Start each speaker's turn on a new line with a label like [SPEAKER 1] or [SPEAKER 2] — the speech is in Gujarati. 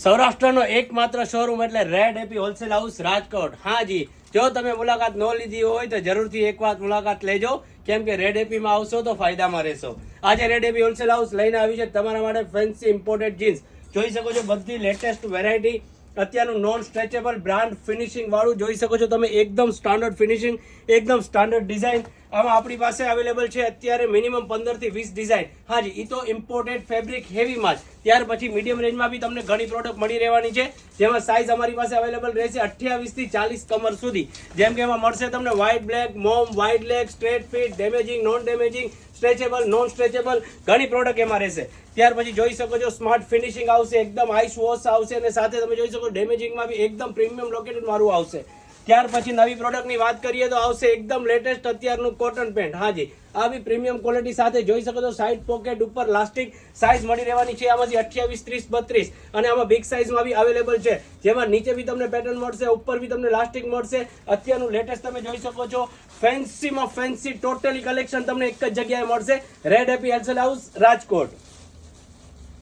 [SPEAKER 1] સૌરાષ્ટ્રનો એકમાત્ર શોરૂમ એટલે red AP wholesale house Rajkot. હા જી, જો તમે મુલાકાત ન લીધી હોય તો જરૂરથી એક વાર મુલાકાત લેજો, કેમ કે રેડ એપીમાં આવશો તો ફાયદામાં રહેશો. આજે રેડ એપી હોલસેલ હાઉસ લઈને આવી છે તમારા માટે ફેન્સી ઇમ્પોર્ટેડ જીન્સ. જોઈ શકો છો બધી લેટેસ્ટ વેરાયટી, અત્યારનું નોન સ્ટ્રેચેબલ બ્રાન્ડ ફિનિશિંગ વાળું જોઈ શકો છો તમે, એકદમ સ્ટાન્ડર્ડ ફિનિશિંગ, એકદમ સ્ટાન્ડર્ડ ડિઝાઇન આમાં આપણી પાસે અવેલેબલ છે. અત્યારે મિનિમમ 15 થી 20 ડિઝાઇન. હાજી, એ તો ઇમ્પોર્ટેડ ફેબ્રિક હેવીમાં જ. ત્યાર પછી મીડિયમ રેન્જમાં બી તમને ઘણી પ્રોડક્ટ મળી રહેવાની છે, જેમાં સાઇઝ અમારી પાસે અવેલેબલ રહેશે 28 થી 40 કમર સુધી. જેમ કે એમાં મળશે તમને white black, mom, white leg, straight fit, damaging, non damaging, stretchable, non stretchable, ઘણી પ્રોડક્ટ એમાં રહેશે. ત્યાર પછી જોઈ શકો છો સ્માર્ટ ફિનિશિંગ આવશે, એકદમ આઈસ વોશ આવશે, અને સાથે તમે જોઈ શકો ડેમેજિંગમાં બી એકદમ પ્રીમિયમ લોકેટેડ મારું આવશે. ત્યાર પછી નવી પ્રોડક્ટની વાત કરીએ તો આવશે એકદમ લેટેસ્ટ અત્યારનું કોટન પેન્ટ. હાજી, આ બી પ્રીમિયમ ક્વોલિટી સાથે જોઈ શકો છો. સાઇડ પોકેટ ઉપર લાસ્ટિક સાઇઝ મળી રહેવાની છે આમાંથી 28, 30, 32, અને આમાં બિગ સાઇઝમાં બી અવેલેબલ છે, જેમાં નીચે બી તમને પેટર્ન મળશે, ઉપર બી તમને લાસ્ટિક મળશે. અત્યારનું લેટેસ્ટ તમે જોઈ શકો છો, ફેન્સીમાં ફેન્સી ટોટલી કલેક્શન તમને એક જ જગ્યાએ મળશે, red AP wholesale house Rajkot.